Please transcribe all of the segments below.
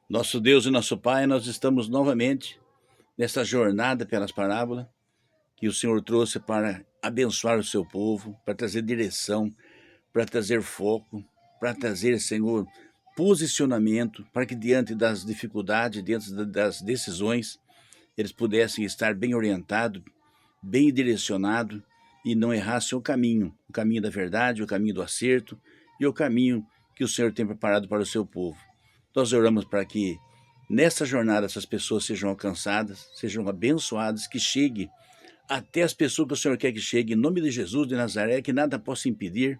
Nosso Deus e nosso Pai, nós estamos novamente nessa jornada pelas parábolas que o Senhor trouxe para abençoar o seu povo, para trazer direção, para trazer foco, para trazer, Senhor, posicionamento, para que diante das dificuldades, diante das decisões, eles pudessem estar bem orientados, bem direcionados e não errassem o caminho da verdade, o caminho do acerto e o caminho que o Senhor tem preparado para o seu povo. Nós oramos para que nessa jornada essas pessoas sejam alcançadas, sejam abençoadas, que chegue até as pessoas que o Senhor quer que chegue, em nome de Jesus de Nazaré, que nada possa impedir,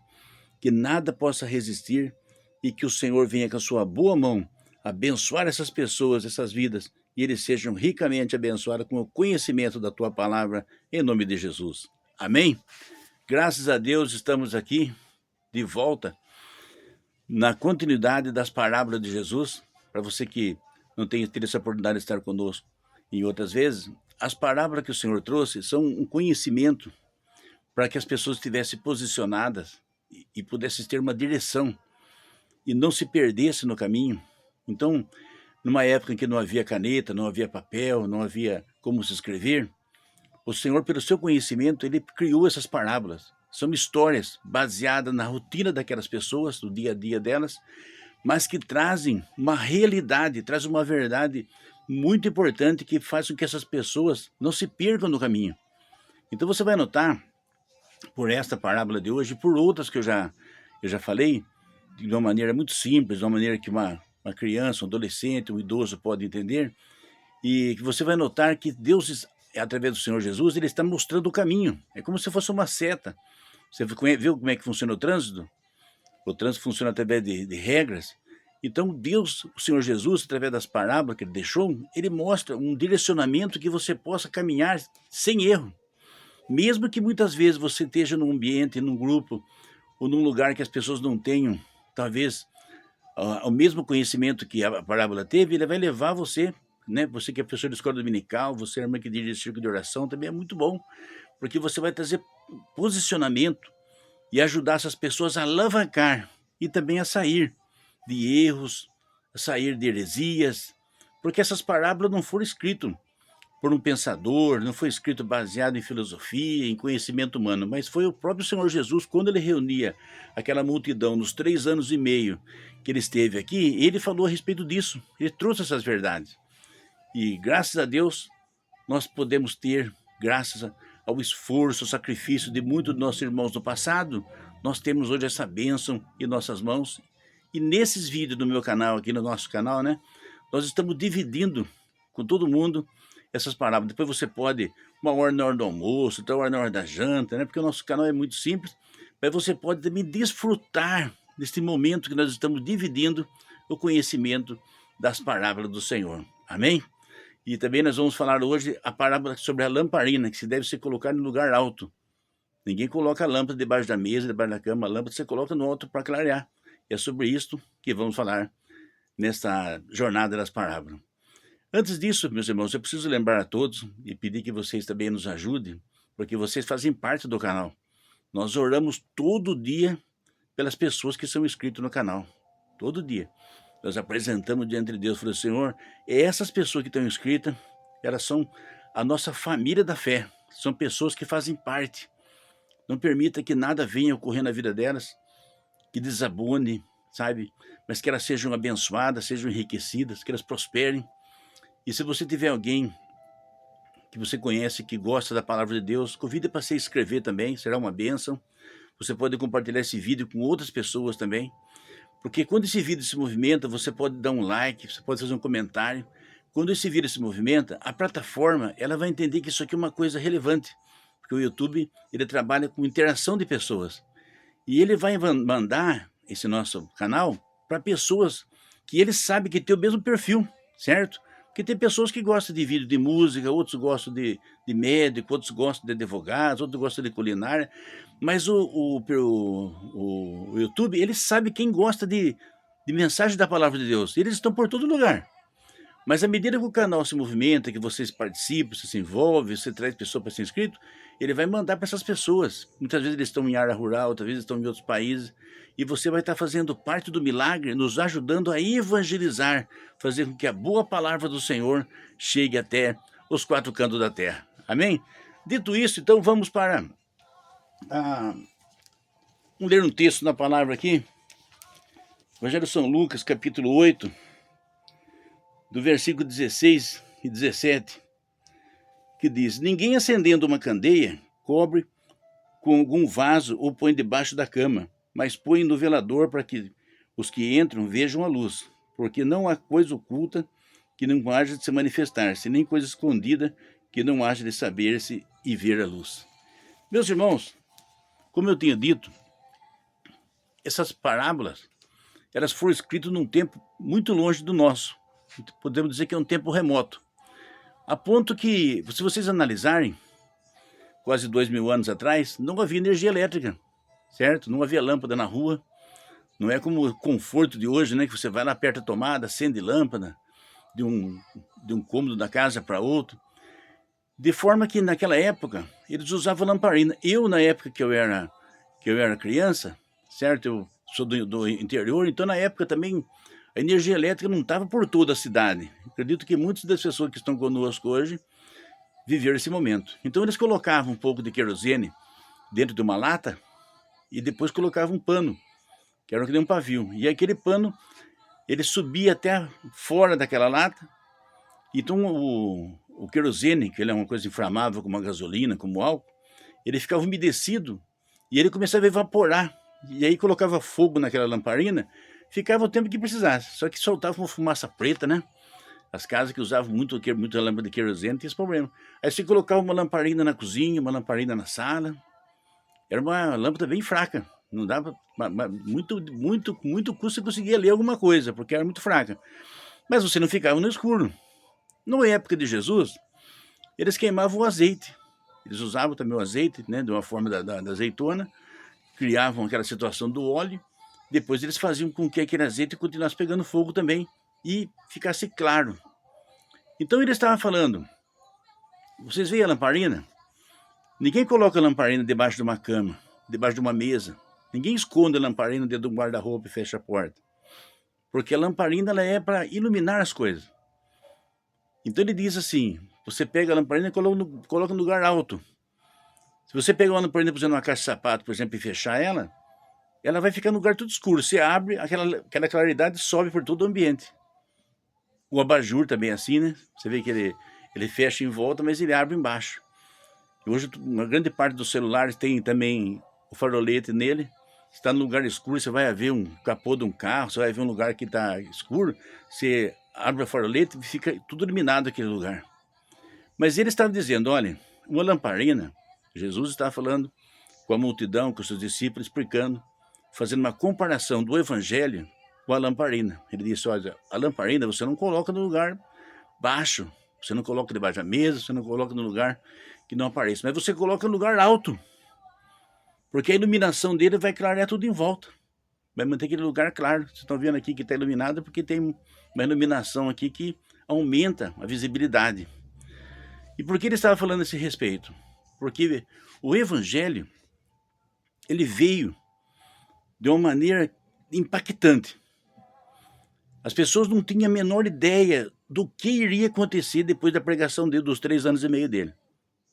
que nada possa resistir e que o Senhor venha com a sua boa mão abençoar essas pessoas, essas vidas, e eles sejam ricamente abençoados com o conhecimento da tua palavra, em nome de Jesus. Amém? Graças a Deus estamos aqui de volta na continuidade das parábolas de Jesus. Para você que não tem tido essa oportunidade de estar conosco em outras vezes, as parábolas que o Senhor trouxe são um conhecimento para que as pessoas estivessem posicionadas e pudessem ter uma direção e não se perdessem no caminho. Então, numa época em que não havia caneta, não havia papel, não havia como se escrever, o Senhor, pelo seu conhecimento, ele criou essas parábolas. São histórias baseadas na rotina daquelas pessoas, do dia a dia delas, mas que trazem uma realidade, trazem uma verdade muito importante que faz com que essas pessoas não se percam no caminho. Então você vai notar, por esta parábola de hoje, e por outras que eu já falei, de uma maneira muito simples, de uma maneira que uma criança, um adolescente, um idoso pode entender, e que você vai notar que Deus, através do Senhor Jesus, ele está mostrando o caminho. É como se fosse uma seta. Você viu como é que funciona o trânsito? O trânsito funciona através de regras. Então Deus, o Senhor Jesus, através das parábolas que ele deixou, ele mostra um direcionamento que você possa caminhar sem erro. Mesmo que muitas vezes você esteja num ambiente, num grupo, ou num lugar que as pessoas não tenham, talvez, o mesmo conhecimento que a parábola teve, ele vai levar você, né? Você que é professor de escola dominical, você é irmã que dirige o círculo de oração, também é muito bom, porque você vai trazer posicionamento e ajudar essas pessoas a alavancar e também a sair de erros, a sair de heresias, porque essas parábolas não foram escritas por um pensador, não foi escrito baseado em filosofia, em conhecimento humano, mas foi o próprio Senhor Jesus, quando ele reunia aquela multidão nos 3 anos e meio que ele esteve aqui, ele falou a respeito disso, ele trouxe essas verdades. E graças a Deus, nós podemos ter, graças ao esforço, ao sacrifício de muitos dos nossos irmãos do passado, nós temos hoje essa bênção em nossas mãos. E nesses vídeos do meu canal, aqui no nosso canal, né, nós estamos dividindo com todo mundo essas parábolas. Depois você pode, uma hora na hora do almoço, outra hora na hora da janta, né? Porque o nosso canal é muito simples, mas você pode também desfrutar deste momento que nós estamos dividindo o conhecimento das parábolas do Senhor. Amém? E também nós vamos falar hoje a parábola sobre a lamparina, que se deve ser colocada em lugar alto. Ninguém coloca a lâmpada debaixo da mesa, debaixo da cama, a lâmpada você coloca no alto para clarear. E é sobre isto que vamos falar nesta jornada das parábolas. Antes disso, meus irmãos, eu preciso lembrar a todos e pedir que vocês também nos ajudem, porque vocês fazem parte do canal. Nós oramos todo dia pelas pessoas que são inscritas no canal. Todo dia. Nós apresentamos diante de Deus, falamos, Senhor, essas pessoas que estão inscritas, elas são a nossa família da fé. São pessoas que fazem parte. Não permita que nada venha ocorrer na vida delas, que desabone, sabe? Mas que elas sejam abençoadas, sejam enriquecidas, que elas prosperem. E se você tiver alguém que você conhece, que gosta da palavra de Deus, convide para se inscrever também, será uma bênção. Você pode compartilhar esse vídeo com outras pessoas também, porque quando esse vídeo se movimenta, você pode dar um like, você pode fazer um comentário. Quando esse vídeo se movimenta, a plataforma ela vai entender que isso aqui é uma coisa relevante, porque o YouTube ele trabalha com interação de pessoas. E ele vai mandar esse nosso canal para pessoas que ele sabe que tem o mesmo perfil, certo? Porque tem pessoas que gostam de vídeo de música, outros gostam de médico, outros gostam de advogados, outros gostam de culinária. Mas o YouTube, ele sabe quem gosta de mensagem da palavra de Deus. Eles estão por todo lugar. Mas à medida que o canal se movimenta, que vocês participam, você se envolve, você traz pessoa para ser inscrito, ele vai mandar para essas pessoas. Muitas vezes eles estão em área rural, outras vezes estão em outros países, e você vai estar fazendo parte do milagre, nos ajudando a evangelizar, fazer com que a boa palavra do Senhor chegue até os quatro cantos da terra. Amém? Dito isso, então vamos para vamos ler um texto na palavra aqui. Evangelho de São Lucas, capítulo 8, do versículo 16 e 17, que diz: ninguém acendendo uma candeia cobre com algum vaso ou põe debaixo da cama, mas põe no velador para que os que entram vejam a luz, porque não há coisa oculta que não haja de se manifestar-se, nem coisa escondida que não haja de saber-se e ver a luz. Meus irmãos, como eu tinha dito, essas parábolas, elas foram escritas num tempo muito longe do nosso. Podemos dizer que é um tempo remoto. A ponto que, se vocês analisarem, quase 2000 anos atrás, não havia energia elétrica, certo? Não havia lâmpada na rua. Não é como o conforto de hoje, né? Que você vai lá, aperta a tomada, acende lâmpada de um cômodo da casa para outro. De forma que, naquela época, eles usavam lamparina. Eu, na época que eu era criança, certo? Eu sou do interior, então na época também a energia elétrica não estava por toda a cidade. Acredito que muitas das pessoas que estão conosco hoje viveram esse momento. Então eles colocavam um pouco de querosene dentro de uma lata e depois colocavam um pano, que era que nem um pavio. E aquele pano, ele subia até fora daquela lata. Então o querosene, que ele é uma coisa inflamável como a gasolina, como o álcool, ele ficava umedecido e ele começava a evaporar. E aí colocava fogo naquela lamparina, ficava o tempo que precisasse, só que soltava uma fumaça preta, né? As casas que usavam muita lâmpada de querosene tinham esse problema. Aí você colocava uma lamparina na cozinha, uma lamparina na sala. Era uma lâmpada bem fraca. Não dava muito custo você conseguia ler alguma coisa, porque era muito fraca. Mas você não ficava no escuro. Na época de Jesus, eles queimavam o azeite. Eles usavam também o azeite, né, de uma forma da azeitona, criavam aquela situação do óleo, depois eles faziam com que aquele azeite continuasse pegando fogo também e ficasse claro. Então ele estava falando, vocês veem a lamparina? Ninguém coloca a lamparina debaixo de uma cama, debaixo de uma mesa. Ninguém esconde a lamparina dentro de um guarda-roupa e fecha a porta. Porque a lamparina ela é para iluminar as coisas. Então ele diz assim, você pega a lamparina e coloca no lugar alto. Se você pegar uma lamparina, por exemplo, numa caixa de sapato, por exemplo, e fechar ela vai ficar no lugar tudo escuro. Você abre, aquela claridade sobe por todo o ambiente. O abajur também é assim, né? Você vê que ele fecha em volta, mas ele abre embaixo. E hoje, uma grande parte dos celulares tem também o farolete nele. Se está no lugar escuro, você vai ver um capô de um carro, você vai ver um lugar que está escuro, você abre o farolete e fica tudo iluminado aquele lugar. Mas ele estava dizendo, olha, uma lamparina, Jesus estava falando com a multidão, com os seus discípulos, explicando, fazendo uma comparação do evangelho com a lamparina. Ele disse, olha, a lamparina você não coloca no lugar baixo, você não coloca debaixo da mesa, você não coloca no lugar que não apareça, mas você coloca no lugar alto, porque a iluminação dele vai clarear tudo em volta, vai manter aquele lugar claro. Vocês estão vendo aqui que está iluminado porque tem uma iluminação aqui que aumenta a visibilidade. E por que ele estava falando a esse respeito? Porque o evangelho, ele veio de uma maneira impactante. As pessoas não tinham a menor ideia do que iria acontecer depois da pregação dele, dos 3 anos e meio dele.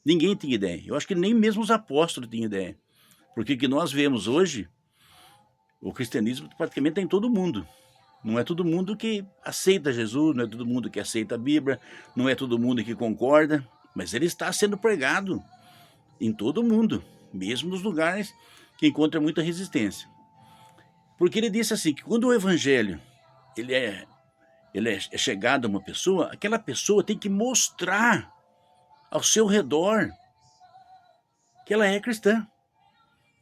Ninguém tinha ideia. Eu acho que nem mesmo os apóstolos tinham ideia. Porque o que nós vemos hoje, o cristianismo praticamente está em todo mundo. Não é todo mundo que aceita Jesus, não é todo mundo que aceita a Bíblia, não é todo mundo que concorda, mas ele está sendo pregado em todo mundo, mesmo nos lugares que encontra muita resistência. Porque ele disse assim, que quando o evangelho ele é chegado a uma pessoa, aquela pessoa tem que mostrar ao seu redor que ela é cristã.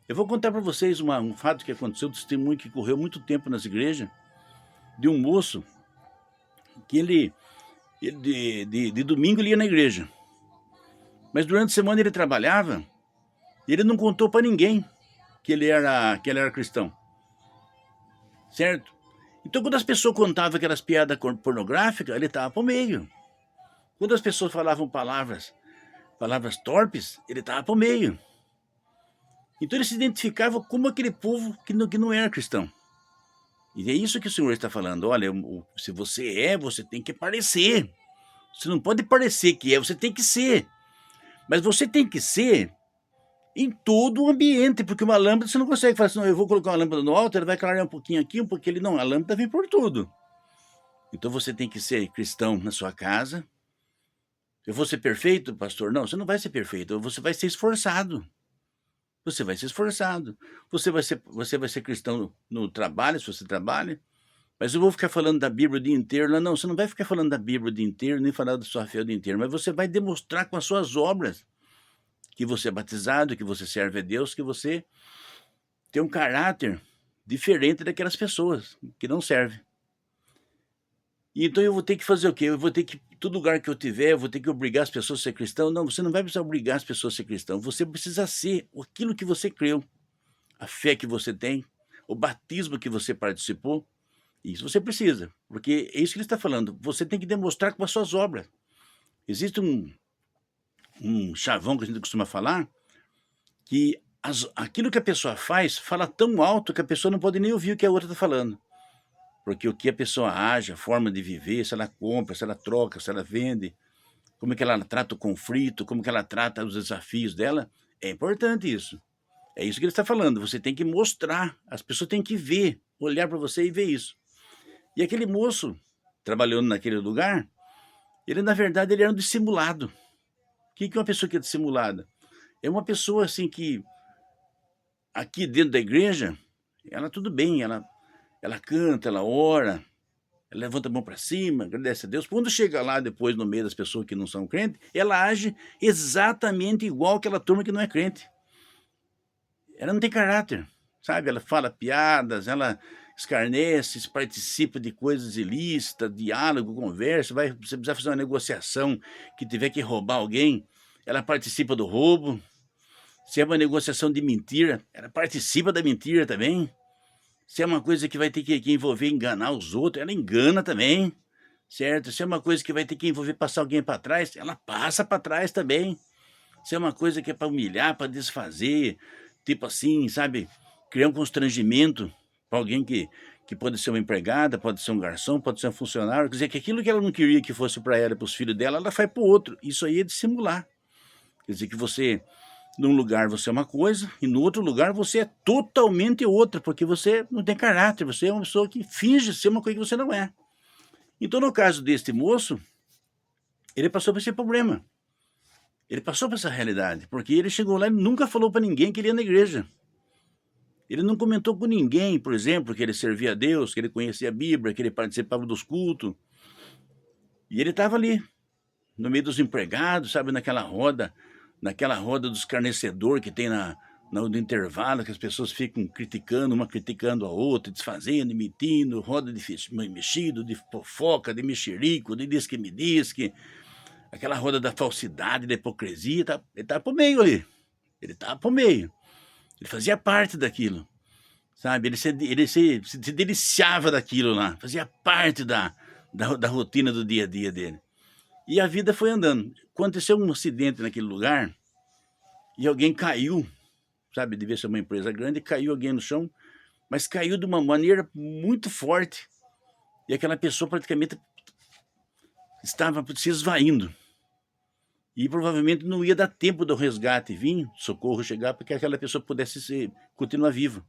Eu vou contar para vocês um fato que aconteceu, um testemunho que correu muito tempo nas igrejas, de um moço que ele de domingo ele ia na igreja, mas durante a semana ele trabalhava e ele não contou para ninguém que ele era cristão, certo? Então, quando as pessoas contavam aquelas piadas pornográficas, ele estava por meio. Quando as pessoas falavam palavras torpes, ele estava por meio. Então, ele se identificava como aquele povo que não era cristão. E é isso que o Senhor está falando. Olha, se você você tem que parecer. Você não pode parecer que você tem que ser. Mas você tem que ser em todo o ambiente, porque uma lâmpada você não consegue falar assim, não, eu vou colocar uma lâmpada no alto, ela vai clarear um pouquinho aqui, um pouquinho ali. Não, a lâmpada vem por tudo. Então você tem que ser cristão na sua casa. Eu vou ser perfeito, pastor? Não, você não vai ser perfeito, você vai ser esforçado. Você vai ser esforçado. Você vai ser cristão no trabalho, se você trabalha. Mas eu vou ficar falando da Bíblia o dia inteiro. Não, você não vai ficar falando da Bíblia o dia inteiro, nem falar da sua fé o dia inteiro, mas você vai demonstrar com as suas obras que você é batizado, que você serve a Deus, que você tem um caráter diferente daquelas pessoas que não servem. E então eu vou ter que fazer o quê? Eu vou ter que, todo lugar que eu tiver, eu vou ter que obrigar as pessoas a ser cristão? Não, você não vai precisar obrigar as pessoas a ser cristão. Você precisa ser aquilo que você creu, a fé que você tem, o batismo que você participou. Isso você precisa, porque é isso que ele está falando. Você tem que demonstrar com as suas obras. Existe um chavão que a gente costuma falar, que aquilo que a pessoa faz, fala tão alto que a pessoa não pode nem ouvir o que a outra está falando. Porque o que a pessoa age, a forma de viver, se ela compra, se ela troca, se ela vende, como é que ela trata o conflito, como que ela trata os desafios dela, é importante isso. É isso que ele está falando. Você tem que mostrar, as pessoas têm que ver, olhar para você e ver isso. E aquele moço, trabalhando naquele lugar, ele na verdade ele era um dissimulado. O que é uma pessoa que é dissimulada? É uma pessoa assim que, aqui dentro da igreja, ela tudo bem, ela canta, ela ora, ela levanta a mão para cima, agradece a Deus. Quando chega lá depois no meio das pessoas que não são crentes, ela age exatamente igual aquela turma que não é crente. Ela não tem caráter, sabe? Ela fala piadas, ela escarnece, participa de coisas ilícitas, diálogo, conversa, você precisar fazer uma negociação que tiver que roubar alguém, ela participa do roubo. Se é uma negociação de mentira, ela participa da mentira também. Se é uma coisa que vai ter que envolver enganar os outros, ela engana também, certo? Se é uma coisa que vai ter que envolver passar alguém para trás, ela passa para trás também. Se é uma coisa que é para humilhar, para desfazer, tipo assim, sabe? Criar um constrangimento para alguém que pode ser uma empregada, pode ser um garçom, pode ser um funcionário. Quer dizer, que aquilo que ela não queria que fosse para ela e para os filhos dela, ela faz para o outro. Isso aí é dissimular. Quer dizer que você, num lugar você é uma coisa e no outro lugar você é totalmente outra, porque você não tem caráter, você é uma pessoa que finge ser uma coisa que você não é. Então, no caso deste moço, ele passou por esse problema. Ele passou por essa realidade, porque ele chegou lá e nunca falou para ninguém que ele ia na igreja. Ele não comentou com ninguém, por exemplo, que ele servia a Deus, que ele conhecia a Bíblia, que ele participava dos cultos. E ele estava ali, no meio dos empregados, sabe, naquela roda dos escarnecedores que tem no intervalo, que as pessoas ficam criticando, uma criticando a outra, desfazendo, emitindo, roda de mexido, de fofoca, de mexerico, de diz que me diz que, aquela roda da falsidade, da hipocrisia, ele estava por meio ali. Ele estava por meio. Ele fazia parte daquilo, sabe? Ele se deliciava daquilo lá, fazia parte da rotina do dia a dia dele. E a vida foi andando. Aconteceu um acidente naquele lugar e alguém caiu, sabe? Devia ser uma empresa grande, caiu alguém no chão, mas caiu de uma maneira muito forte. E aquela pessoa praticamente estava se esvaindo. E provavelmente não ia dar tempo do resgate vir, socorro chegar, para que aquela pessoa pudesse continuar viva.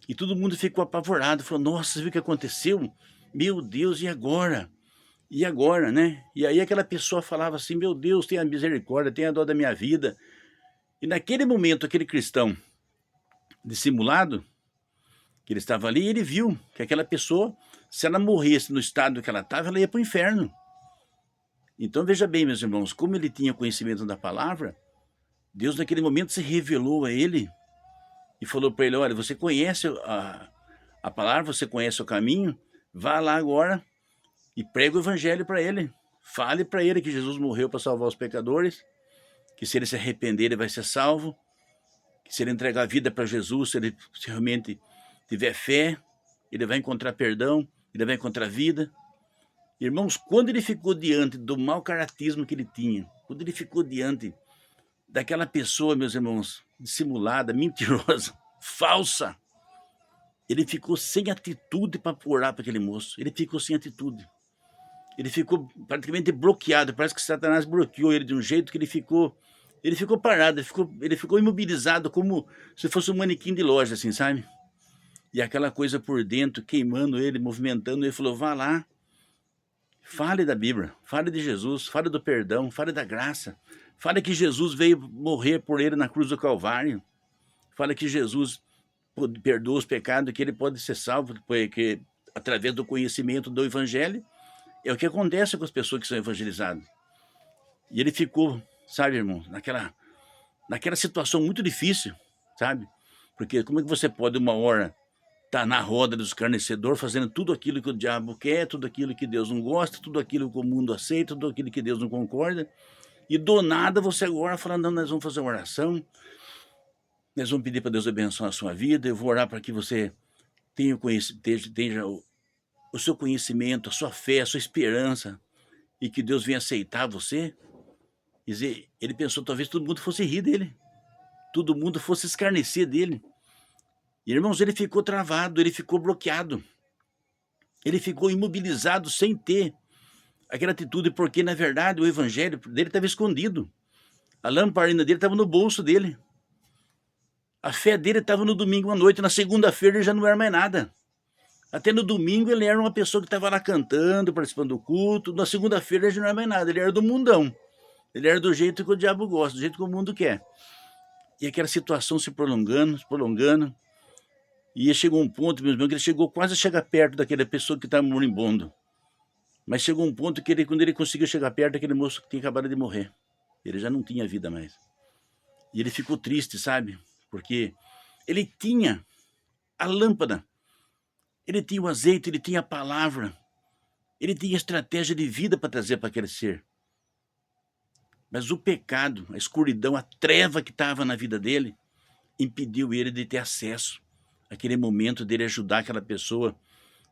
E todo mundo ficou apavorado, falou, nossa, você viu o que aconteceu? Meu Deus, e agora? E agora, né? E aí aquela pessoa falava assim, meu Deus, tenha misericórdia, tenha dó da minha vida. E naquele momento, aquele cristão dissimulado, que ele estava ali, ele viu que aquela pessoa, se ela morresse no estado que ela estava, ela ia para o inferno. Então veja bem, meus irmãos, como ele tinha conhecimento da palavra, Deus naquele momento se revelou a ele e falou para ele, olha, você conhece a palavra, você conhece o caminho, vá lá agora e prega o evangelho para ele. Fale para ele que Jesus morreu para salvar os pecadores, que se ele se arrepender ele vai ser salvo, que se ele entregar a vida para Jesus, se ele realmente tiver fé, ele vai encontrar perdão, ele vai encontrar vida. Irmãos, quando ele ficou diante do mau caratismo que ele tinha, quando ele ficou diante daquela pessoa, meus irmãos, dissimulada, mentirosa, falsa, ele ficou sem atitude para orar para aquele moço. Ele ficou sem atitude. Ele ficou praticamente bloqueado. Parece que Satanás bloqueou ele de um jeito que ele ficou parado, ele ficou imobilizado como se fosse um manequim de loja, assim, sabe? E aquela coisa por dentro, queimando ele, movimentando, ele falou, vá lá, fale da Bíblia, fale de Jesus, fale do perdão, fale da graça, fale que Jesus veio morrer por ele na cruz do Calvário, fale que Jesus perdoa os pecados, que ele pode ser salvo, que através do conhecimento do Evangelho, é o que acontece com as pessoas que são evangelizadas. E ele ficou, sabe, irmão, naquela situação muito difícil, sabe? Porque como é que você pode uma hora estar na roda do escarnecedor, fazendo tudo aquilo que o diabo quer, tudo aquilo que Deus não gosta, tudo aquilo que o mundo aceita, tudo aquilo que Deus não concorda, e do nada você agora falando, não, nós vamos fazer uma oração, nós vamos pedir para Deus abençoar a sua vida, eu vou orar para que você tenha o seu conhecimento, a sua fé, a sua esperança, e que Deus venha aceitar você. Quer dizer, ele pensou talvez todo mundo fosse rir dele, todo mundo fosse escarnecer dele. E, irmãos, ele ficou travado, ele ficou bloqueado, ele ficou imobilizado sem ter aquela atitude, porque na verdade o evangelho dele estava escondido, a lamparina dele estava no bolso dele, a fé dele estava no domingo à noite, na segunda-feira ele já não era mais nada. Até no domingo ele era uma pessoa que estava lá cantando, participando do culto, na segunda-feira ele já não era mais nada, ele era do mundão. Ele era do jeito que o diabo gosta, do jeito que o mundo quer. E aquela situação se prolongando, e chegou um ponto, meus irmãos, que ele chegou quase a chegar perto daquela pessoa que estava moribundo. Mas chegou um ponto que quando ele conseguiu chegar perto daquele moço que tinha acabado de morrer, ele já não tinha vida mais. E ele ficou triste, sabe? Porque ele tinha a lâmpada, ele tinha o azeite, ele tinha a palavra, ele tinha a estratégia de vida para trazer para aquele ser. Mas o pecado, a escuridão, a treva que estava na vida dele, impediu ele de ter acesso àquele momento dele ajudar aquela pessoa a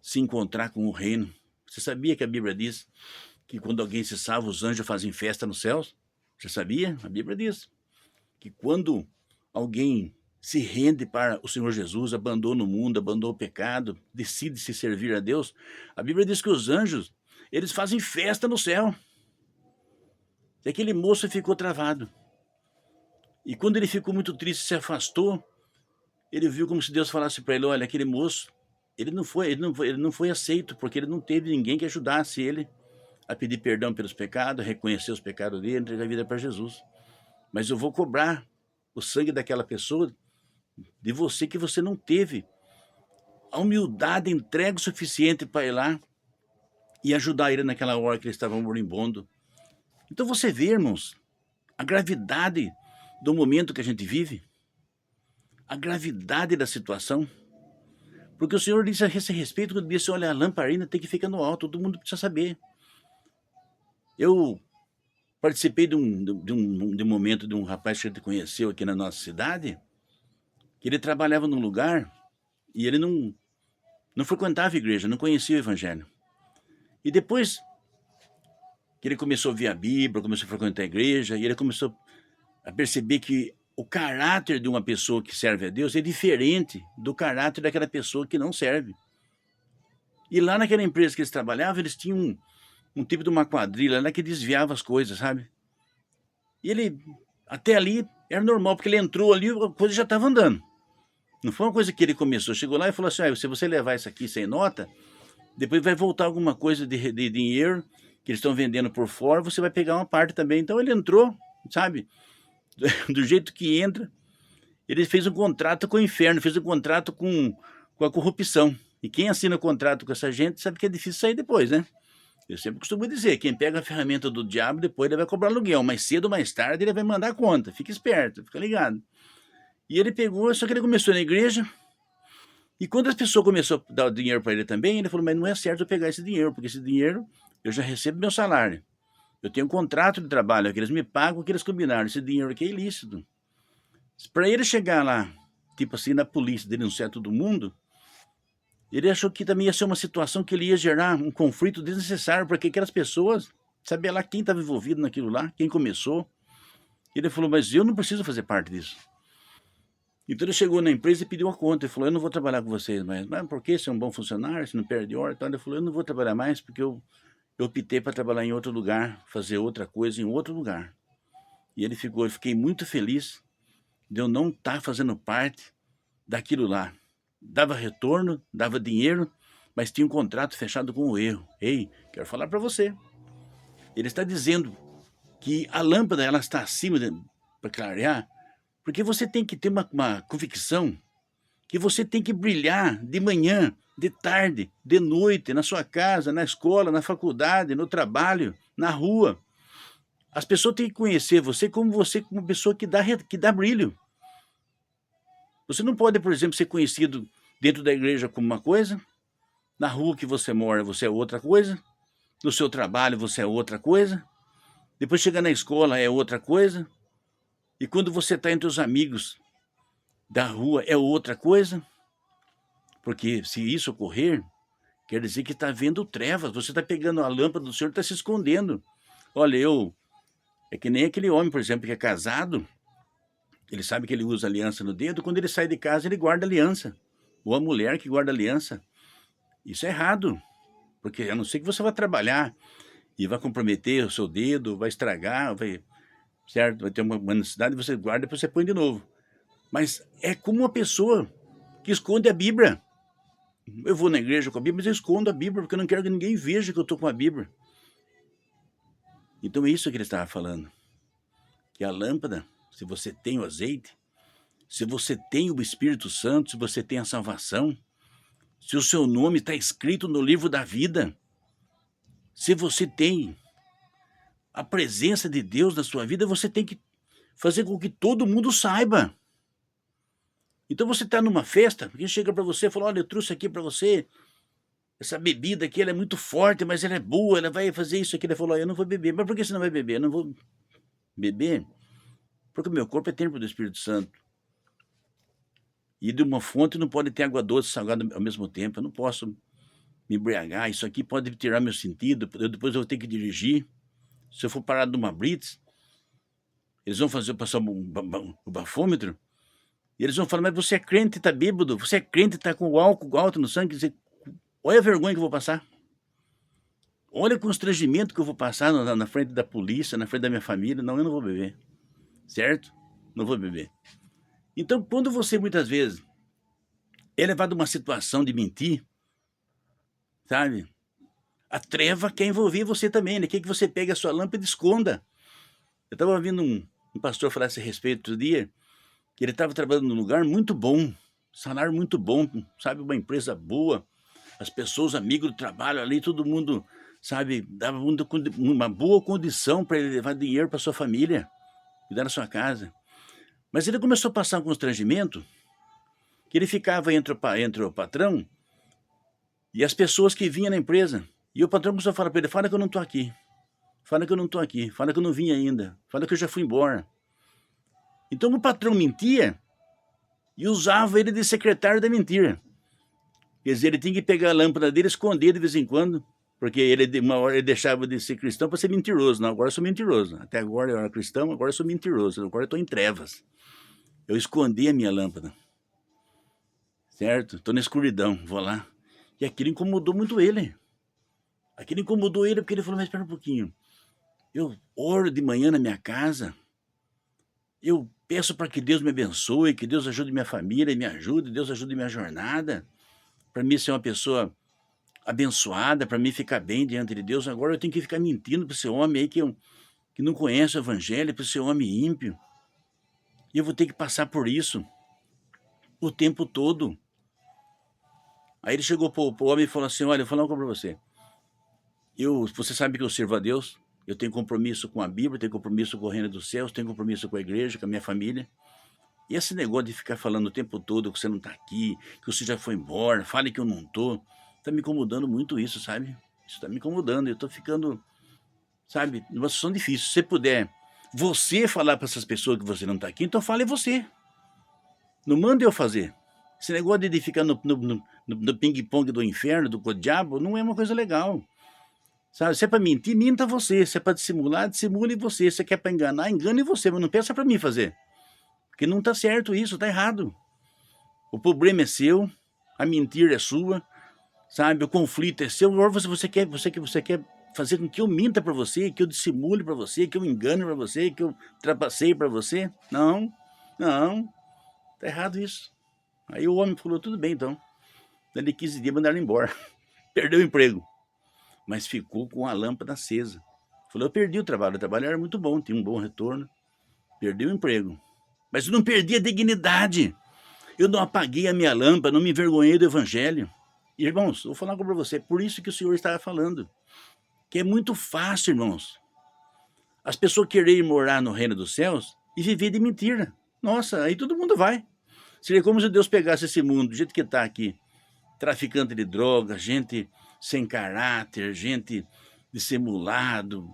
se encontrar com o reino. Você sabia que a Bíblia diz que quando alguém se salva, os anjos fazem festa nos céus? Você sabia? A Bíblia diz que quando alguém se rende para o Senhor Jesus, abandona o mundo, abandona o pecado, decide se servir a Deus, a Bíblia diz que os anjos, eles fazem festa no céu. E aquele moço ficou travado. E quando ele ficou muito triste, se afastou, ele viu como se Deus falasse para ele, olha, aquele moço, ele não foi aceito, porque ele não teve ninguém que ajudasse ele a pedir perdão pelos pecados, a reconhecer os pecados dele, entregar a vida para Jesus. Mas eu vou cobrar o sangue daquela pessoa de você, que você não teve a humildade, a entrega suficiente para ir lá e ajudar ele naquela hora que ele estava moribundo. Então você vê, irmãos, a gravidade do momento que a gente vive, a gravidade da situação, porque o Senhor disse a esse respeito, quando disse, olha, a lamparina tem que ficar no alto, todo mundo precisa saber. Eu participei de um momento de um rapaz que a gente conheceu aqui na nossa cidade, que ele trabalhava num lugar e ele não frequentava a igreja, não conhecia o evangelho. E depois que ele começou a ver a Bíblia, começou a frequentar a igreja, e ele começou a perceber que o caráter de uma pessoa que serve a Deus é diferente do caráter daquela pessoa que não serve. E lá naquela empresa que eles trabalhavam, eles tinham um tipo de uma quadrilha lá que desviava as coisas, sabe? E ele, até ali, era normal, porque ele entrou ali, a coisa já estava andando. Não foi uma coisa que ele começou, chegou lá e falou assim, se você levar isso aqui sem nota, depois vai voltar alguma coisa de dinheiro que eles estão vendendo por fora, você vai pegar uma parte também. Então ele entrou, sabe, do jeito que entra, ele fez um contrato com o inferno, fez um contrato com a corrupção. E quem assina o contrato com essa gente sabe que é difícil sair depois, né? Eu sempre costumo dizer, quem pega a ferramenta do diabo, depois ele vai cobrar aluguel. Mais cedo ou mais tarde ele vai mandar conta. Fica esperto, fica ligado. E ele pegou, só que ele começou na igreja, e quando as pessoas começaram a dar o dinheiro para ele também, ele falou, mas não é certo eu pegar esse dinheiro, porque esse dinheiro eu já recebo meu salário. Eu tenho um contrato de trabalho, que eles me pagam o que eles combinaram. Esse dinheiro aqui é ilícito. Para ele chegar lá, tipo assim, na polícia, denunciar todo mundo, Ele achou que também ia ser uma situação que ele ia gerar um conflito desnecessário, porque aquelas pessoas, sabia lá quem estava envolvido naquilo lá, quem começou. Ele falou, mas eu não preciso fazer parte disso. Então ele chegou na empresa e pediu a conta. Ele falou, eu não vou trabalhar com vocês mais. Mas por quê? Você é um bom funcionário, você não perde hora. Então ele falou, eu não vou trabalhar mais porque eu optei para trabalhar em outro lugar, fazer outra coisa em outro lugar. E ele ficou, eu fiquei muito feliz de eu não estar fazendo parte daquilo lá. Dava retorno, dava dinheiro, mas tinha um contrato fechado com o erro. Ei, quero falar para você. Ele está dizendo que a lâmpada ela está acima para clarear, porque você tem que ter uma convicção que você tem que brilhar de manhã, de tarde, de noite, na sua casa, na escola, na faculdade, no trabalho, na rua. As pessoas têm que conhecer você como uma pessoa que dá brilho. Você não pode, por exemplo, ser conhecido dentro da igreja como uma coisa, na rua que você mora você é outra coisa, no seu trabalho você é outra coisa, depois chegar na escola é outra coisa, e quando você está entre os amigos da rua é outra coisa, porque se isso ocorrer, quer dizer que está vendo trevas, você está pegando a lâmpada do Senhor e está se escondendo. Olha, é que nem aquele homem, por exemplo, que é casado, ele sabe que ele usa aliança no dedo, quando ele sai de casa ele guarda aliança, ou a mulher que guarda aliança. Isso é errado, porque a não ser que você vá trabalhar e vai comprometer o seu dedo, vai estragar, certo? Vai ter uma necessidade, você guarda e depois você põe de novo. Mas é como uma pessoa que esconde a Bíblia. Eu vou na igreja com a Bíblia, mas eu escondo a Bíblia, porque eu não quero que ninguém veja que eu estou com a Bíblia. Então é isso que ele estava falando. Que a lâmpada, se você tem o azeite, se você tem o Espírito Santo, se você tem a salvação, se o seu nome está escrito no livro da vida, se você tem a presença de Deus na sua vida, você tem que fazer com que todo mundo saiba. Então você está numa festa, alguém chega para você e fala, olha, eu trouxe aqui para você, essa bebida aqui, ela é muito forte, mas ela é boa, ela vai fazer isso aqui. Ele falou, eu não vou beber. Mas por que você não vai beber? Eu não vou beber porque o meu corpo é templo do Espírito Santo. E de uma fonte não pode ter água doce e salgada ao mesmo tempo. Eu não posso me embriagar, isso aqui pode tirar meu sentido, depois eu vou ter que dirigir. Se eu for parar numa blitz, eles vão passar o bafômetro, e eles vão falar, mas você é crente e está bêbado, você é crente e está com o álcool alto no sangue, dizer, olha a vergonha que eu vou passar. Olha o constrangimento que eu vou passar na frente da polícia, na frente da minha família. Não, eu não vou beber, certo? Não vou beber. Então, quando você muitas vezes é levado a uma situação de mentir, sabe? A treva quer envolver você também, né? Quer que você pegue a sua lâmpada e esconda. Eu estava ouvindo um pastor falar a esse respeito outro dia, que ele estava trabalhando num lugar muito bom, salário muito bom, sabe? Uma empresa boa, as pessoas, amigos do trabalho ali, todo mundo, sabe? Dava uma boa condição para ele levar dinheiro para sua família, cuidar da sua casa. Mas ele começou a passar um constrangimento, que ele ficava entre o patrão e as pessoas que vinham na empresa. E o patrão começou a falar para ele, fala que eu não estou aqui. Fala que eu não estou aqui. Fala que eu não vim ainda. Fala que eu já fui embora. Então o patrão mentia e usava ele de secretário da mentira. Quer dizer, ele tinha que pegar a lâmpada dele e esconder de vez em quando, porque uma hora ele deixava de ser cristão para ser mentiroso. Não, agora eu sou mentiroso. Até agora eu era cristão, agora eu sou mentiroso. Agora eu estou em trevas. Eu escondi a minha lâmpada. Certo? Estou na escuridão, vou lá. E aquilo incomodou muito ele. Aquilo incomodou ele porque ele falou, mas espera um pouquinho. Eu oro de manhã na minha casa. Eu peço para que Deus me abençoe, que Deus ajude minha família, me ajude, Deus ajude minha jornada. Para mim ser uma pessoa abençoada, para mim ficar bem diante de Deus. Agora eu tenho que ficar mentindo para esse homem aí que não conhece o evangelho, para esse homem ímpio. E eu vou ter que passar por isso o tempo todo. Aí ele chegou para o homem e falou assim, olha, eu vou falar uma coisa para você. Você sabe que eu sirvo a Deus, eu tenho compromisso com a Bíblia, tenho compromisso com o reino dos céus, tenho compromisso com a igreja, com a minha família. E esse negócio de ficar falando o tempo todo que você não está aqui, que você já foi embora, fale que eu não estou, está me incomodando muito isso, sabe? Isso está me incomodando, eu estou ficando, sabe, numa situação difícil. Se você puder, você falar para essas pessoas que você não está aqui, então fale você. Não mande eu fazer. Esse negócio de ficar no no ping-pong do inferno, do diabo, não é uma coisa legal. Sabe? Se é para mentir, minta você. Se é para dissimular, dissimule você. Se é para enganar, engane você. Mas não peça para mim fazer. Porque não está certo isso, está errado. O problema é seu, a mentira é sua, sabe? O conflito é seu. Agora você quer fazer com que eu minta para você, que eu dissimule para você, que eu engane para você, que eu trapaceie para você? Não, não. Está errado isso. Aí o homem falou, tudo bem então. Dali 15 dias mandaram embora. Perdeu o emprego. Mas ficou com a lâmpada acesa. Falou, eu perdi o trabalho era muito bom, tinha um bom retorno. Perdi o emprego. Mas eu não perdi a dignidade. Eu não apaguei a minha lâmpada, não me envergonhei do evangelho. Irmãos, vou falar para você, por isso que o Senhor estava falando. Que é muito fácil, irmãos. As pessoas quererem morar no reino dos céus e viver de mentira. Nossa, aí todo mundo vai. Seria como se Deus pegasse esse mundo do jeito que está aqui. Traficante de drogas, gente sem caráter, gente dissimulado,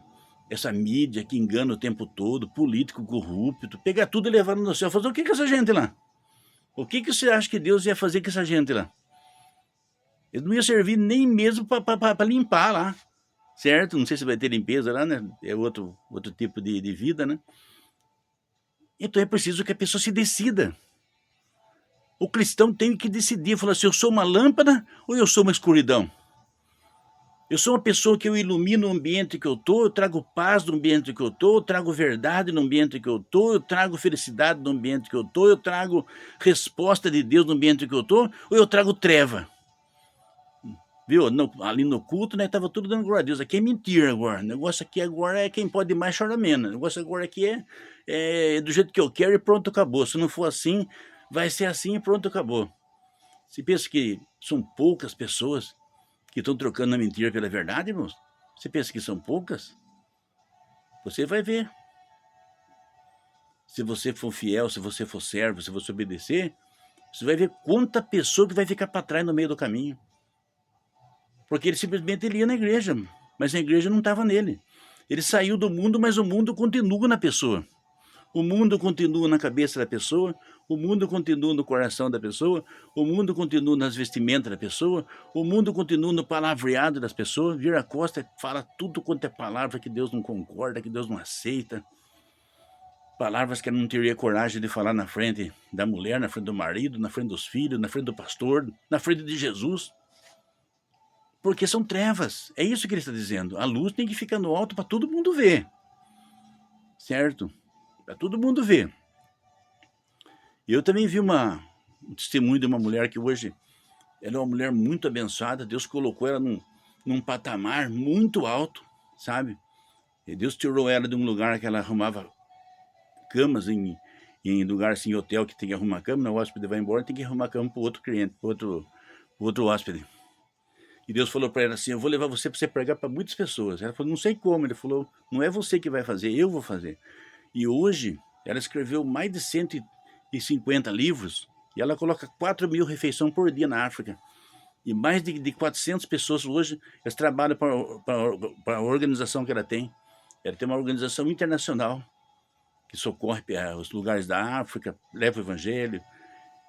essa mídia que engana o tempo todo, político corrupto, pegar tudo e levar no céu. Fazer o que com essa gente lá? O que você acha que Deus ia fazer com essa gente lá? Ele não ia servir nem mesmo para limpar lá, certo? Não sei se vai ter limpeza lá, né? É outro tipo de vida, né? Então é preciso que a pessoa se decida. O cristão tem que decidir, falar assim, eu sou uma lâmpada ou eu sou uma escuridão? Eu sou uma pessoa que eu ilumino o ambiente que eu estou, eu trago paz no ambiente que eu estou, eu trago verdade no ambiente que eu estou, eu trago felicidade no ambiente que eu estou, eu trago resposta de Deus no ambiente que eu estou, ou eu trago treva? Viu? Ali no culto, né, estava tudo dando glória a Deus. Aqui é mentira agora. O negócio aqui agora é quem pode mais chora menos. O negócio agora aqui é do jeito que eu quero e pronto, acabou. Se não for assim, vai ser assim e pronto, acabou. Você pensa que são poucas pessoas que estão trocando a mentira pela verdade, irmãos? Você pensa que são poucas? Você vai ver. Se você for fiel, se você for servo, se você obedecer, você vai ver quanta pessoa que vai ficar para trás no meio do caminho. Porque ele simplesmente ia na igreja, mas a igreja não estava nele. Ele saiu do mundo, mas o mundo continua na pessoa. O mundo continua na cabeça da pessoa, o mundo continua no coração da pessoa, o mundo continua nas vestimentas da pessoa, o mundo continua no palavreado das pessoas. Vira a costa e fala tudo quanto é palavra que Deus não concorda, que Deus não aceita. Palavras que ela não teria coragem de falar na frente da mulher, na frente do marido, na frente dos filhos, na frente do pastor, na frente de Jesus. Porque são trevas. É isso que ele está dizendo. A luz tem que ficar no alto para todo mundo ver. Certo? Para todo mundo ver. E eu também vi um testemunho de uma mulher que hoje ela é uma mulher muito abençoada. Deus colocou ela num patamar muito alto, sabe? E Deus tirou ela de um lugar que ela arrumava camas em lugar assim, hotel que tem que arrumar cama. O hóspede vai embora, tem que arrumar cama para o outro cliente, para outro hóspede. E Deus falou para ela assim, eu vou levar você para você pregar para muitas pessoas. Ela falou, não sei como. Ele falou, não é você que vai fazer, eu vou fazer. E hoje, ela escreveu mais de 150 livros e ela coloca 4.000 refeições por dia na África. E mais de 400 pessoas hoje, elas trabalham para a organização que ela tem. Ela tem uma organização internacional que socorre os lugares da África, leva o evangelho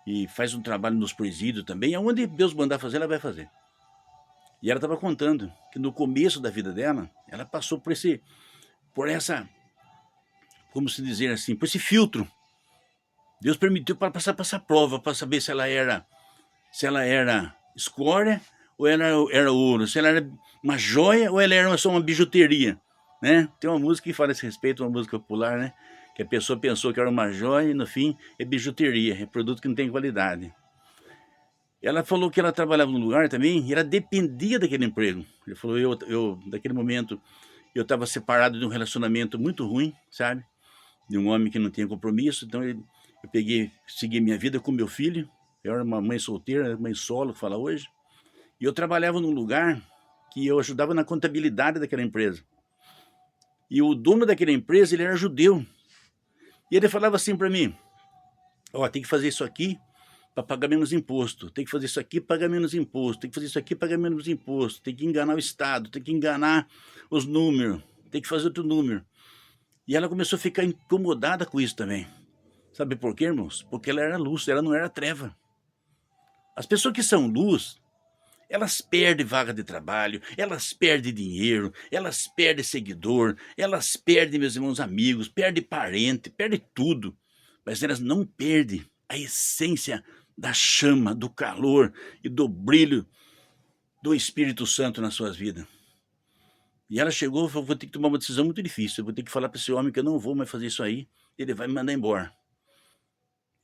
e faz um trabalho nos presídios também. Aonde Deus mandar fazer, ela vai fazer. E ela estava contando que no começo da vida dela, ela passou por essa, como se dizer assim, por esse filtro. Deus permitiu para passar por essa prova, para saber se ela era escória ou ela era ouro, se ela era uma joia ou ela era só uma bijuteria, né? Tem uma música que fala a esse respeito, uma música popular, né? Que a pessoa pensou que era uma joia e no fim é bijuteria, é produto que não tem qualidade. Ela falou que ela trabalhava num lugar também e ela dependia daquele emprego. Ele falou, eu naquele momento, eu estava separado de um relacionamento muito ruim, sabe? De um homem que não tinha compromisso. Então eu segui minha vida com meu filho. Eu era uma mãe solteira, mãe solo, que fala hoje. E eu trabalhava num lugar que eu ajudava na contabilidade daquela empresa. E o dono daquela empresa, ele era judeu. E ele falava assim para mim, tem que fazer isso aqui para pagar menos imposto, tem que fazer isso aqui para pagar menos imposto, tem que fazer isso aqui para pagar menos imposto, tem que enganar o Estado, tem que enganar os números, tem que fazer outro número. E ela começou a ficar incomodada com isso também. Sabe por quê, irmãos? Porque ela era luz, ela não era treva. As pessoas que são luz, elas perdem vaga de trabalho, elas perdem dinheiro, elas perdem seguidor, elas perdem, meus irmãos, amigos, perdem parente, perdem tudo. Mas elas não perdem a essência da chama, do calor e do brilho do Espírito Santo nas suas vidas. E ela chegou e falou: vou ter que tomar uma decisão muito difícil, eu vou ter que falar para esse homem que eu não vou mais fazer isso aí, ele vai me mandar embora.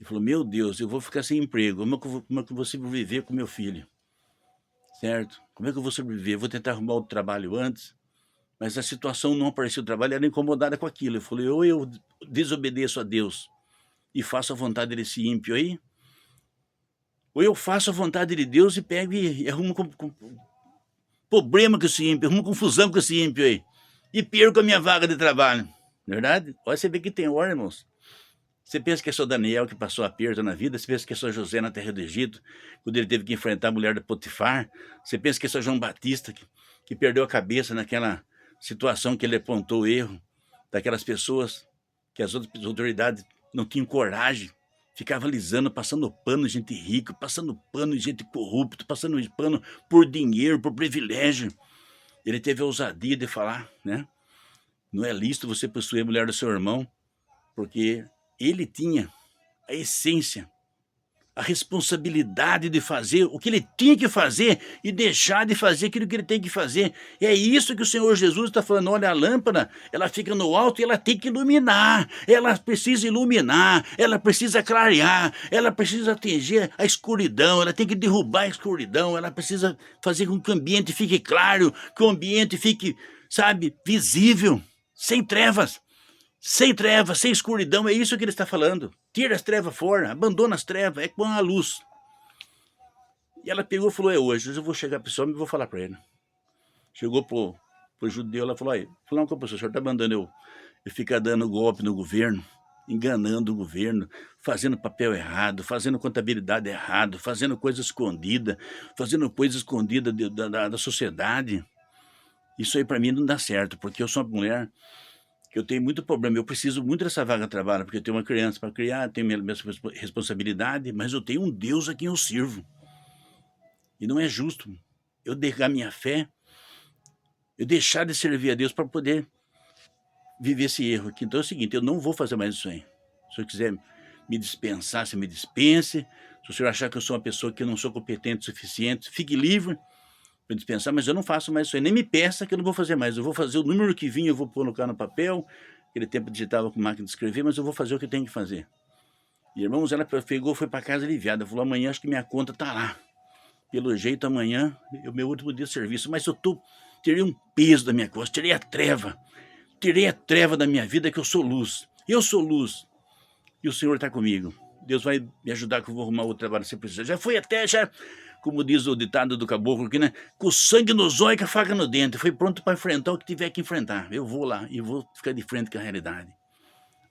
Ele falou: meu Deus, eu vou ficar sem emprego, como é que eu vou sobreviver com meu filho? Certo? Como é que eu vou sobreviver? Eu vou tentar arrumar outro trabalho antes, mas a situação não apareceu o trabalho, ela era incomodada com aquilo. Eu falei: ou eu desobedeço a Deus e faço a vontade desse ímpio aí, ou eu faço a vontade de Deus e pego e arrumo problema com esse ímpio, arrumo confusão com esse ímpio aí, e perco a minha vaga de trabalho. Verdade? Olha, você vê que tem hora, irmãos. Você pensa que é só Daniel que passou aperto na vida? Você pensa que é só José na terra do Egito, quando ele teve que enfrentar a mulher de Potifar? Você pensa que é só João Batista que perdeu a cabeça naquela situação que ele apontou o erro daquelas pessoas que as outras autoridades não tinham coragem, ficavam alisando, passando pano em gente rica, passando pano em gente corrupta, passando pano por dinheiro, por privilégio. Ele teve a ousadia de falar, né? Não é lícito você possuir a mulher do seu irmão, porque ele tinha a essência, a responsabilidade de fazer o que ele tinha que fazer e deixar de fazer aquilo que ele tem que fazer. E é isso que o Senhor Jesus está falando. Olha, a lâmpada, ela fica no alto e ela tem que iluminar. Ela precisa iluminar, ela precisa clarear, ela precisa atingir a escuridão, ela tem que derrubar a escuridão, ela precisa fazer com que o ambiente fique claro, que o ambiente fique, sabe, visível, sem trevas. Sem trevas, sem escuridão, é isso que ele está falando. Tira as trevas fora, abandona as trevas, é com a luz. E ela pegou e falou: é hoje eu vou chegar para esse homem e vou falar para ele. Chegou pro judeu, ela falou: não, professor, o senhor está mandando eu ficar dando golpe no governo, enganando o governo, fazendo papel errado, fazendo contabilidade errado, fazendo coisa escondida da sociedade. Isso aí para mim não dá certo, porque eu sou uma mulher que eu tenho muito problema, eu preciso muito dessa vaga de trabalho, porque eu tenho uma criança para criar, tenho minha responsabilidade, mas eu tenho um Deus a quem eu sirvo. E não é justo eu negar minha fé, eu deixar de servir a Deus para poder viver esse erro aqui. Então é o seguinte, eu não vou fazer mais isso aí. Se o senhor quiser me dispensar, você me dispense. Se o senhor achar que eu sou uma pessoa que não sou competente o suficiente, fique livre para dispensar, mas eu não faço mais isso aí. Nem me peça que eu não vou fazer mais. Eu vou fazer o número que vinha, eu vou colocar no papel. Aquele tempo digitava com máquina de escrever, mas eu vou fazer o que eu tenho que fazer. E, irmãos, ela pegou, foi para casa aliviada. Falou: amanhã acho que minha conta tá lá. Pelo jeito, amanhã é o meu último dia de serviço. Mas tirei um peso da minha costa, tirei a treva da minha vida, que eu sou luz. Eu sou luz. E o Senhor está comigo. Deus vai me ajudar, que eu vou arrumar outro trabalho se precisar. Já fui até, como diz o ditado do caboclo aqui, né? Com o sangue nos olhos e com a faca no dente. Foi pronto para enfrentar o que tiver que enfrentar. Eu vou lá e vou ficar de frente com a realidade.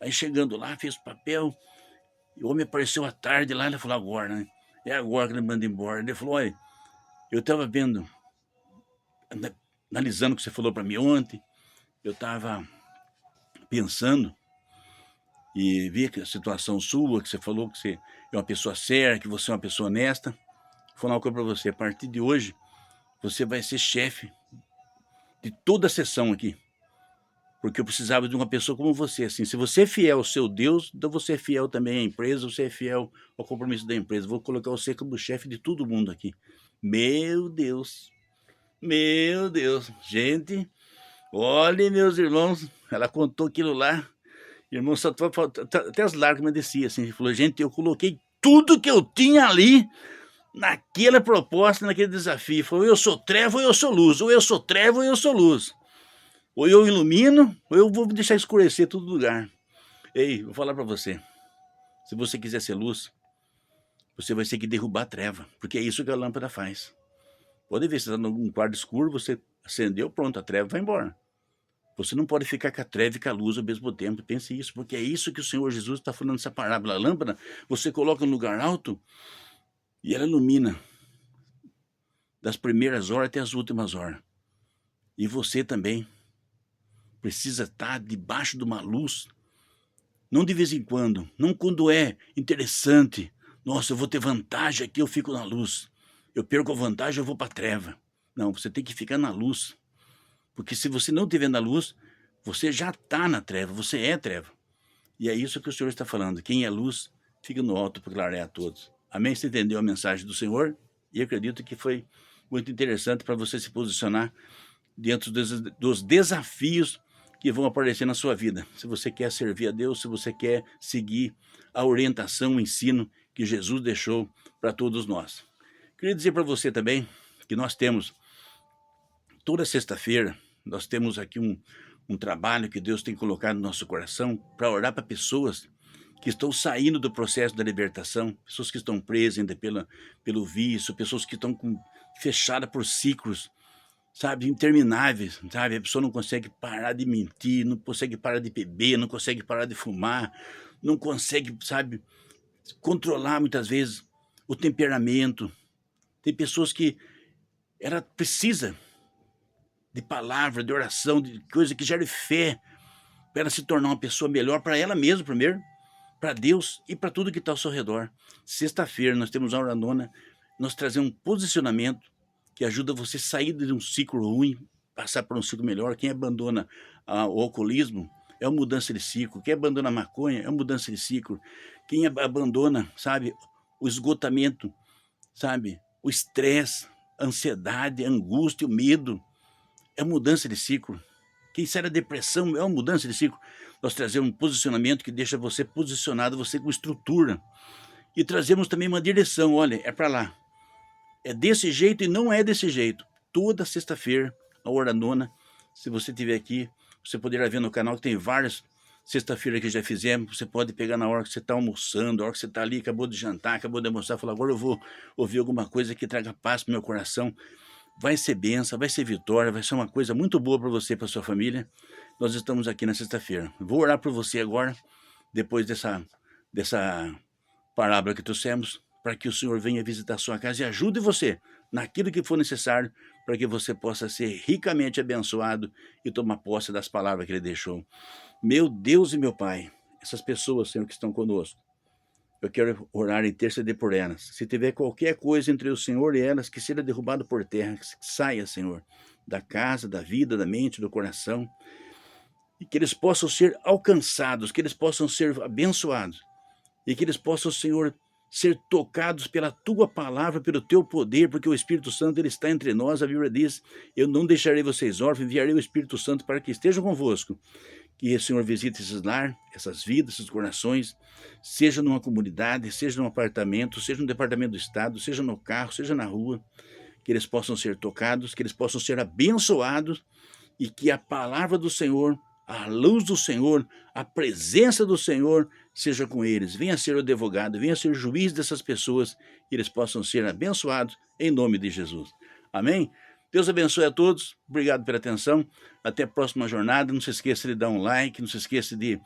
Aí chegando lá, fez o papel. E o homem apareceu à tarde lá. Ele falou: agora, né? É agora que ele manda embora. Ele falou: olha, eu estava vendo, analisando o que você falou para mim ontem. Eu estava pensando e vi que a situação sua, que você falou que você é uma pessoa séria, que você é uma pessoa honesta. Vou falar uma coisa para você: a partir de hoje, você vai ser chefe de toda a sessão aqui. Porque eu precisava de uma pessoa como você, assim. Se você é fiel ao seu Deus, então você é fiel também à empresa, você é fiel ao compromisso da empresa. Vou colocar você como chefe de todo mundo aqui. Meu Deus. Meu Deus. Gente, olhem, meus irmãos, ela contou aquilo lá. Irmão, até as lágrimas desciam, assim. Ele falou: gente, eu coloquei tudo que eu tinha ali naquela proposta, naquele desafio. Falou: eu sou treva ou eu sou luz, ou eu sou treva ou eu sou luz. Ou eu ilumino, ou eu vou deixar escurecer todo lugar. Ei, vou falar para você. Se você quiser ser luz, você vai ter que derrubar a treva, porque é isso que a lâmpada faz. Pode ver, você está num quarto escuro, você acendeu, pronto, a treva vai embora. Você não pode ficar com a treva e com a luz ao mesmo tempo. Pense isso, porque é isso que o Senhor Jesus está falando nessa parábola. A lâmpada, você coloca no lugar alto e ela ilumina das primeiras horas até as últimas horas. E você também precisa estar debaixo de uma luz, não de vez em quando, não quando é interessante, Nossa, eu vou ter vantagem aqui, eu fico na luz. Eu perco a vantagem, eu vou para a treva. Não, você tem que ficar na luz. Porque se você não estiver na luz, você já está na treva, você é treva. E é isso que o Senhor está falando. Quem é luz, fica no alto para clarear a todos. Amém? Você entendeu a mensagem do Senhor? E acredito que foi muito interessante para você se posicionar dentro dos desafios que vão aparecer na sua vida. Se você quer servir a Deus, se você quer seguir a orientação, o ensino que Jesus deixou para todos nós. Queria dizer para você também que nós temos, toda sexta-feira, nós temos aqui um trabalho que Deus tem colocado no nosso coração para orar para pessoas que estão saindo do processo da libertação, pessoas que estão presas ainda pelo vício, pessoas que estão fechadas por ciclos, sabe, intermináveis, sabe? A pessoa não consegue parar de mentir, não consegue parar de beber, não consegue parar de fumar, não consegue, sabe, controlar muitas vezes o temperamento. Tem pessoas que ela precisa de palavra, de oração, de coisa que gere fé, para ela se tornar uma pessoa melhor para ela mesma primeiro, para Deus e para tudo que está ao seu redor. Sexta-feira nós temos a hora nona, nós trazemos um posicionamento que ajuda você a sair de um ciclo ruim, passar para um ciclo melhor. Quem abandona o alcoolismo é uma mudança de ciclo. Quem abandona a maconha é uma mudança de ciclo. Quem abandona, sabe, o esgotamento, sabe, o estresse, a ansiedade, a angústia, o medo, é mudança de ciclo. Quem sai da depressão é uma mudança de ciclo. Nós trazemos um posicionamento que deixa você posicionado, você com estrutura. E trazemos também uma direção, olha, é para lá. É desse jeito e não é desse jeito. Toda sexta-feira, a hora nona, se você estiver aqui, você poderá ver no canal que tem várias sexta-feira que já fizemos. Você pode pegar na hora que você está almoçando, a hora que você está ali, acabou de jantar, acabou de almoçar, falar, agora eu vou ouvir alguma coisa que traga paz para o meu coração. Vai ser bênção, vai ser vitória, vai ser uma coisa muito boa para você e para sua família. Nós estamos aqui na sexta-feira. Vou orar por você agora, depois dessa parábola que trouxemos, para que o Senhor venha visitar a sua casa e ajude você naquilo que for necessário, para que você possa ser ricamente abençoado e tomar posse das palavras que Ele deixou. Meu Deus e meu Pai, essas pessoas, Senhor, que estão conosco, eu quero orar e interceder por elas. Se tiver qualquer coisa entre o Senhor e elas, que seja derrubado por terra, que saia, Senhor, da casa, da vida, da mente, do coração, e que eles possam ser alcançados, que eles possam ser abençoados, e que eles possam, Senhor, ser tocados pela Tua palavra, pelo Teu poder, porque o Espírito Santo ele está entre nós. A Bíblia diz, eu não deixarei vocês órfãos, enviarei o Espírito Santo para que estejam convosco. Que o Senhor visite esses lar, essas vidas, esses corações, seja numa comunidade, seja num apartamento, seja no departamento do Estado, seja no carro, seja na rua, que eles possam ser tocados, que eles possam ser abençoados e que a palavra do Senhor, a luz do Senhor, a presença do Senhor seja com eles. Venha ser o advogado, venha ser o juiz dessas pessoas e eles possam ser abençoados em nome de Jesus. Amém? Deus abençoe a todos, obrigado pela atenção, até a próxima jornada, não se esqueça de dar um like, não se esqueça de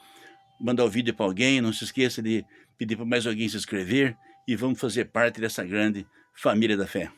mandar o vídeo para alguém, não se esqueça de pedir para mais alguém se inscrever e vamos fazer parte dessa grande família da fé.